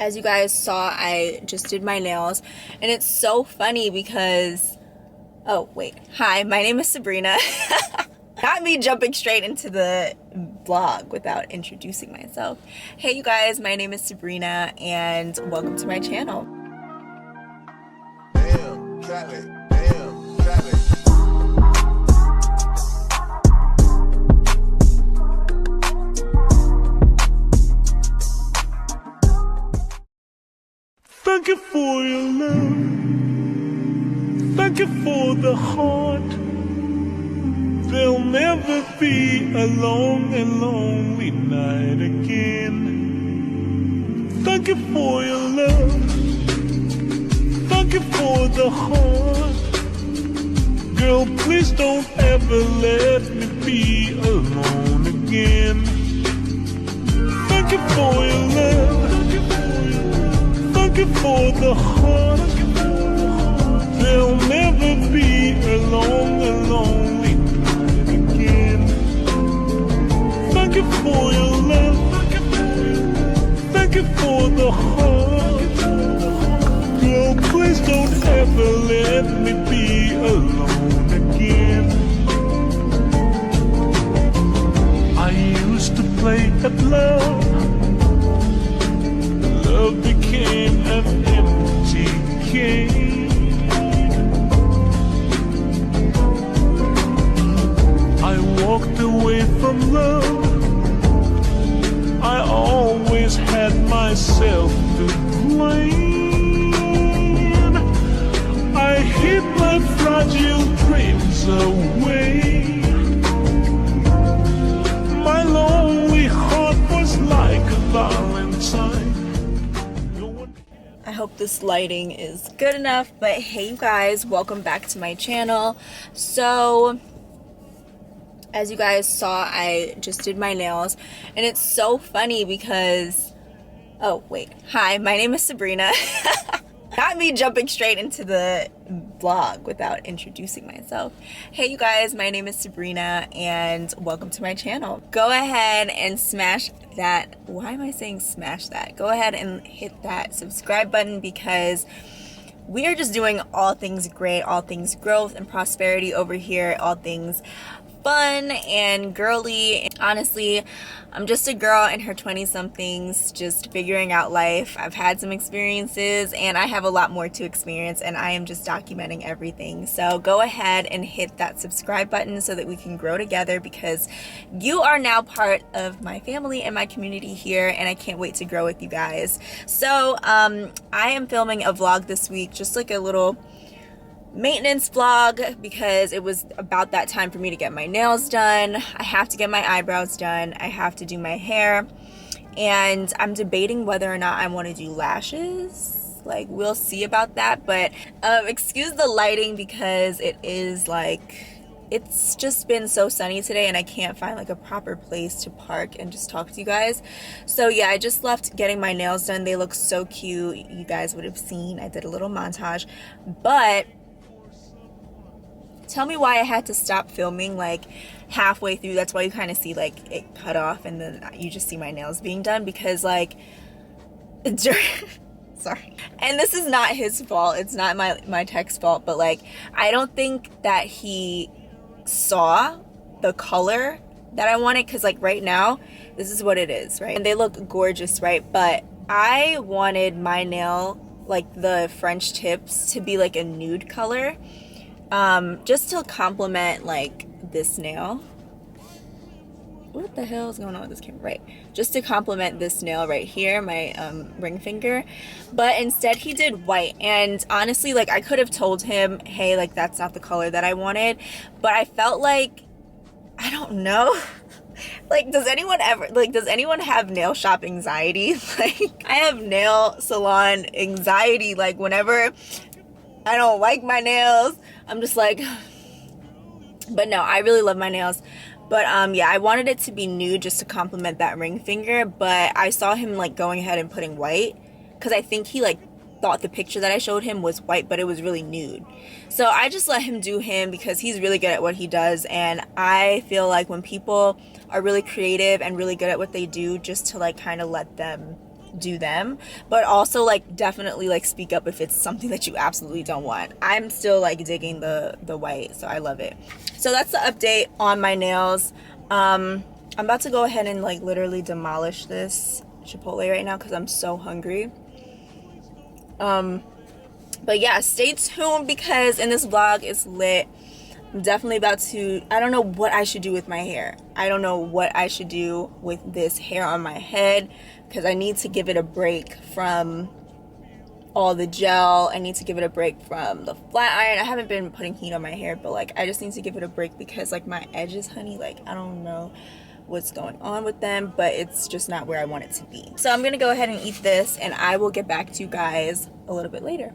As you guys saw, I just did my nails, and it's so funny because, oh wait, hi, my name is Sabrina. Not me jumping straight into the vlog without introducing myself. Hey you guys, my name is Sabrina and welcome to my channel. Damn, Cali, damn, Cali. Thank you for your love. Thank you for the heart. There'll never be a long and lonely night again. Thank you for your love. Thank you for the heart. Girl, please don't ever let me be alone again. Thank you for your love. Thank you for the heart. There'll never be a long and lonely night again. Thank you for your love. Thank you for the heart. Girl, please don't ever let me be alone again. I used to play at love. Love became an empty game. I walked away from love. I always had myself to blame. I hid my fragile dreams away. My lonely heart was like a valentine. I hope this lighting is good enough, but hey you guys, welcome back to my channel. So as you guys saw, I just did my nails, and it's so funny because, oh wait, hi, my name is Sabrina. Not me jumping straight into the vlog without introducing myself. Hey you guys, my name is Sabrina and welcome to my channel. Go ahead and smash that, why am I saying smash that? Go ahead and hit that subscribe button because we are just doing all things great, all things growth and prosperity over here, all things fun and girly. Honestly, I'm just a girl in her 20-somethings just figuring out life. I've had some experiences and I have a lot more to experience, and I am just documenting everything. So go ahead and hit that subscribe button so that we can grow together, because you are now part of my family and my community here, and I can't wait to grow with you guys. So I am filming a vlog this week, just like a little maintenance vlog, because it was about that time for me to get my nails done. I have to get my eyebrows done. I have to do my hair, and I'm debating whether or not I want to do lashes. Like, we'll see about that, but excuse the lighting because it is like, it's just been so sunny today and I can't find like a proper place to park and just talk to you guys. So yeah, I just left getting my nails done. They look so cute. You guys would have seen, I did a little montage, but tell me why I had to stop filming like halfway through. That's why you kind of see like it cut off and then you just see my nails being done, because like sorry, and this is not his fault, it's not my tech's fault, but like I don't think that he saw the color that I wanted, because like right now this is what it is, right? And they look gorgeous, right? But I wanted my nail, like the French tips, to be like a nude color, just to complement like this nail. What the hell is going on with this camera? Right, just to complement this nail right here, my ring finger. But instead he did white, and honestly, like I could have told him, hey, like that's not the color that I wanted, but I felt like, I don't know, like does anyone have nail shop anxiety? Like I have nail salon anxiety. Like whenever I don't like my nails, I'm just like, but no, I really love my nails. But yeah, I wanted it to be nude just to complement that ring finger, but I saw him like going ahead and putting white, because I think he like thought the picture that I showed him was white, but it was really nude. So I just let him do him because he's really good at what he does, and I feel like when people are really creative and really good at what they do, just to like kind of let them do them, but also like definitely like speak up if it's something that you absolutely don't want. I'm still like digging the white, so I love it. So that's the update on my nails. I'm about to go ahead and like literally demolish this Chipotle right now because I'm so hungry. But yeah, stay tuned because in this vlog it's lit. I'm definitely about to, I don't know what I should do with my hair. I don't know what I should do with this hair on my head because I need to give it a break from all the gel. I need to give it a break from the flat iron. I haven't been putting heat on my hair, but like I just need to give it a break because like my edges, honey, like I don't know what's going on with them, but it's just not where I want it to be. So I'm gonna go ahead and eat this and I will get back to you guys a little bit later.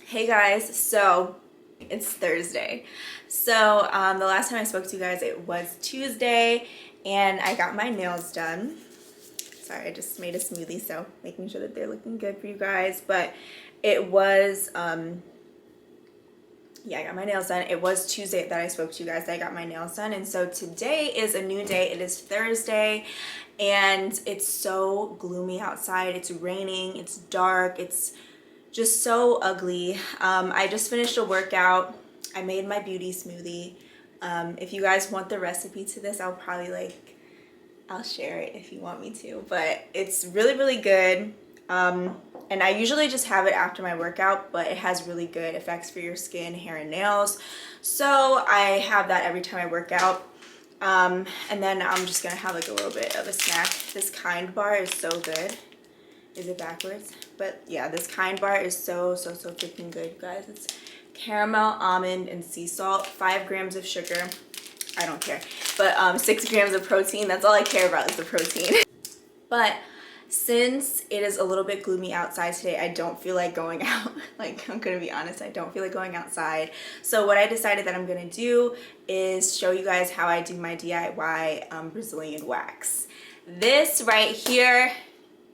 Hey guys, so it's Thursday. So the last time I spoke to you guys it was Tuesday and I got my nails done. Sorry, I just made a smoothie, so making sure that they're looking good for you guys. But it was yeah, I got my nails done. It was Tuesday that I spoke to you guys that I got my nails done, and so today is a new day. It is Thursday and it's so gloomy outside. It's raining, it's dark, it's just so ugly. I just finished a workout. I made my beauty smoothie. If you guys want the recipe to this, I'll share it if you want me to, but it's really good. And I usually just have it after my workout, but it has really good effects for your skin, hair, and nails. So I have that every time I work out. And then I'm just gonna have like a little bit of a snack. This Kind bar is so good. Is it backwards? But yeah, this Kind bar is so freaking good, you guys. It's caramel, almond, and sea salt, 5 grams of sugar. I don't care. But 6 grams of protein. That's all I care about is the protein. But since it is a little bit gloomy outside today, I don't feel like going out. Like, I'm gonna be honest, I don't feel like going outside. So what I decided that I'm gonna do is show you guys how I do my DIY Brazilian wax. This right here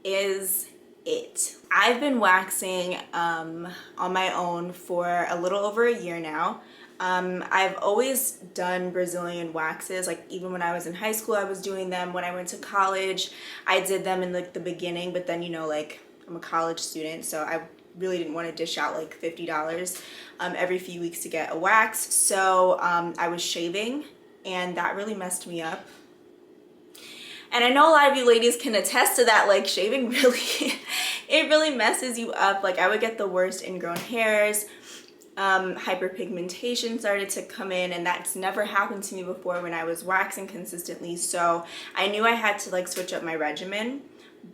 is it. I've been waxing on my own for a little over a year now. I've always done Brazilian waxes, like even when I was in high school I was doing them. When I went to college I did them in like the beginning, but then you know, like I'm a college student, so I really didn't want to dish out like $50 every few weeks to get a wax. So I was shaving and that really messed me up. And I know a lot of you ladies can attest to that, like shaving really, it really messes you up. Like I would get the worst ingrown hairs, hyperpigmentation started to come in, and that's never happened to me before when I was waxing consistently. So I knew I had to like switch up my regimen,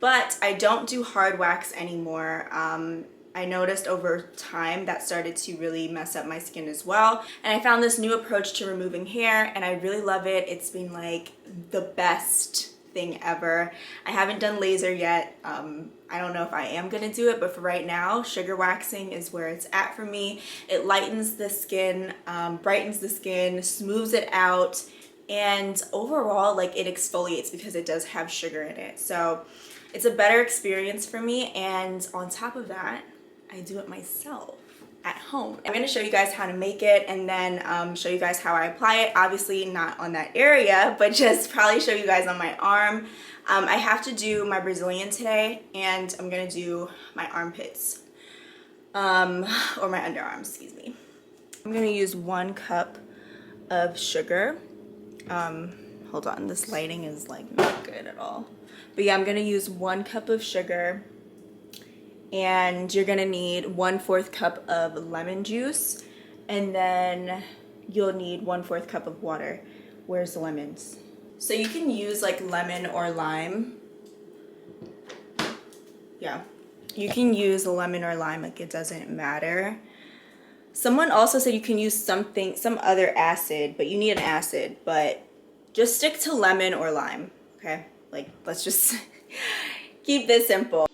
but I don't do hard wax anymore. I noticed over time that started to really mess up my skin as well. And I found this new approach to removing hair and I really love it. It's been like the best thing ever. I haven't done laser yet. I don't know if I am gonna do it, but for right now, sugar waxing is where it's at for me. It lightens the skin, brightens the skin, smooths it out, and overall, like it exfoliates because it does have sugar in it. So it's a better experience for me, and on top of that, I do it myself at home. I'm going to show you guys how to make it and then show you guys how I apply it. Obviously not on that area, but just probably show you guys on my arm. I have to do my Brazilian today, and I'm going to do my armpits, or my underarms, excuse me. I'm going to use 1 cup of sugar. Hold on, this lighting is like not good at all. But yeah, I'm going to use 1 cup of sugar. And you're gonna need 1/4 cup of lemon juice, and then you'll need 1/4 cup of water. Where's the lemons? So you can use like lemon or lime. Yeah, you can use lemon or lime, like it doesn't matter. Someone also said you can use some other acid, but you need an acid, but just stick to lemon or lime, okay? Like, let's just keep this simple.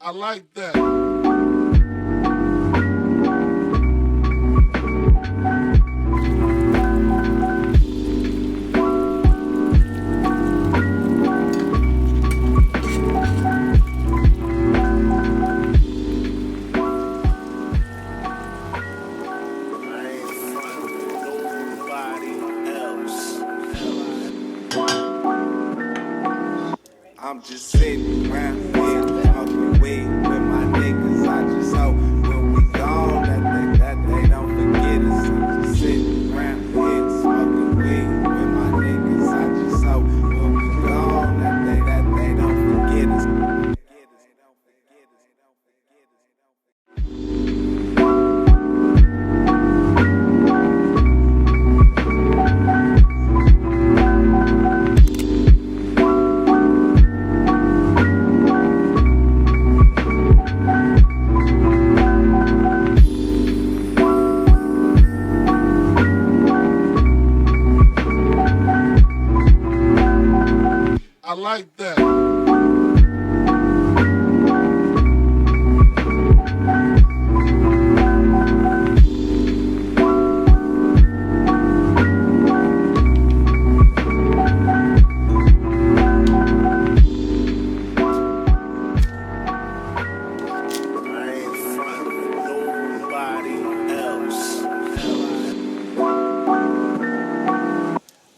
I like that. I'm just sitting around here smoking weed with my niggas. I just hope when we gone that they don't forget us. I'm just sitting around here smoking weed with my niggas. I just hope when we gone that they don't forget us. I like that.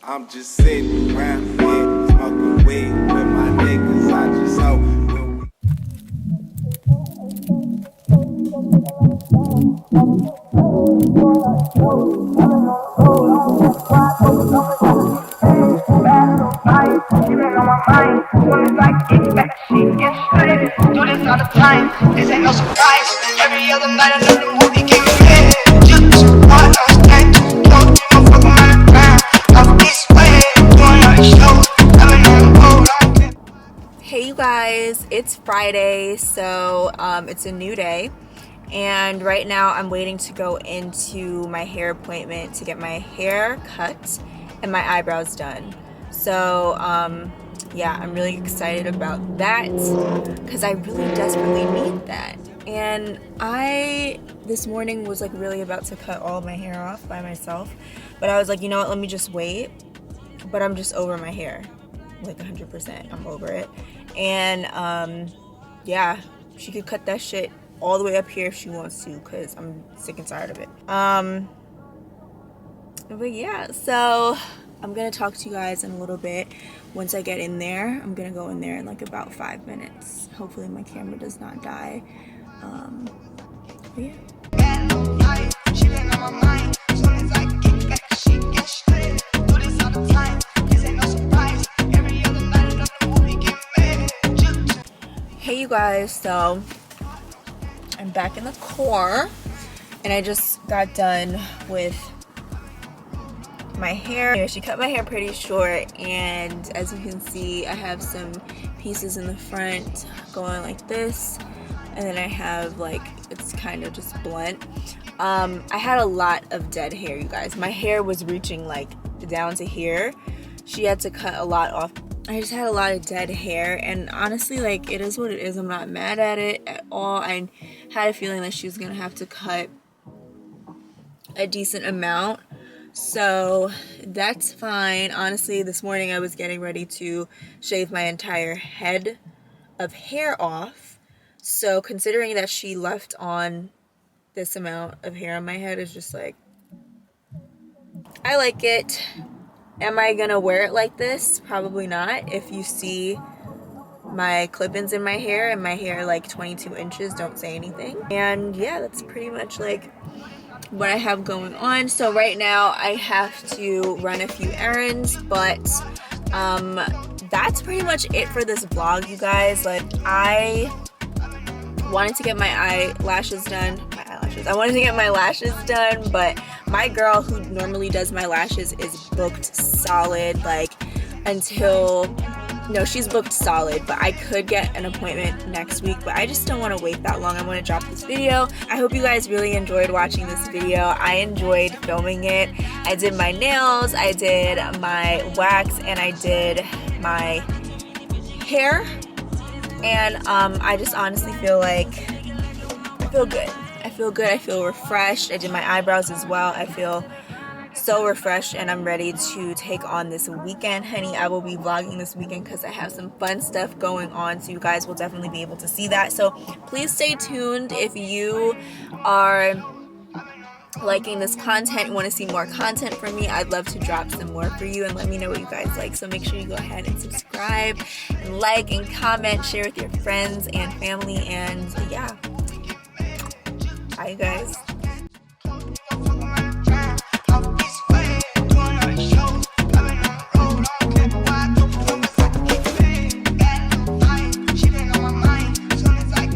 I'm just sitting around here smoking weed with my niggas. I just hope when we do this all the time. This ain't no surprise. Every other night another movie getting made. Just one night, don't give no fuck about the time. I'm this way, doing all these shows. I've been on the road. Hey you guys, it's Friday, so it's a new day, and right now I'm waiting to go into my hair appointment to get my hair cut and my eyebrows done. So yeah, I'm really excited about that because I really desperately need that. And I this morning was like really about to cut all of my hair off by myself, but I was like, you know what, let me just wait. But I'm just over my hair, like 100%. I'm over it. And yeah, she could cut that shit all the way up here if she wants to, because I'm sick and tired of it. But yeah, so I'm gonna talk to you guys in a little bit. Once I get in there, I'm gonna go in there in like about 5 minutes. Hopefully my camera does not die. But yeah. Hey you guys, so I'm back in the car and I just got done with my hair. Anyway, she cut my hair pretty short, and as you can see, I have some pieces in the front going like this, and then I have like, it's kind of just blunt. I had a lot of dead hair, you guys. My hair was reaching like down to here. She had to cut a lot off. I just had a lot of dead hair, and honestly, like, it is what it is. I'm not mad at it at all. I had a feeling that she was gonna have to cut a decent amount, so that's fine. Honestly, this morning I was getting ready to shave my entire head of hair off, so considering that she left on this amount of hair on my head is just like, I like it. Am I gonna wear it like this? Probably not. If you see my clip-ins in my hair and my hair like 22 inches, don't say anything. And yeah, that's pretty much like what I have going on. So right now I have to run a few errands, but that's pretty much it for this vlog, you guys. Like, I wanted to get my eyelashes done. I wanted to get my lashes done, but my girl who normally does my lashes is booked solid, like, until, no, she's booked solid, but I could get an appointment next week, but I just don't want to wait that long. I want to drop this video. I hope you guys really enjoyed watching this video. I enjoyed filming it. I did my nails, I did my wax, and I did my hair. And I just honestly feel like I feel good. I feel good. I feel refreshed. I did my eyebrows as well. I feel so refreshed, and I'm ready to take on this weekend, honey. I will be vlogging this weekend because I have some fun stuff going on, so you guys will definitely be able to see that. So please stay tuned if you are liking this content, want to see more content from me. I'd love to drop some more for you, and let me know what you guys like. So make sure you go ahead and subscribe and like and comment, share with your friends and family, and yeah, bye you guys.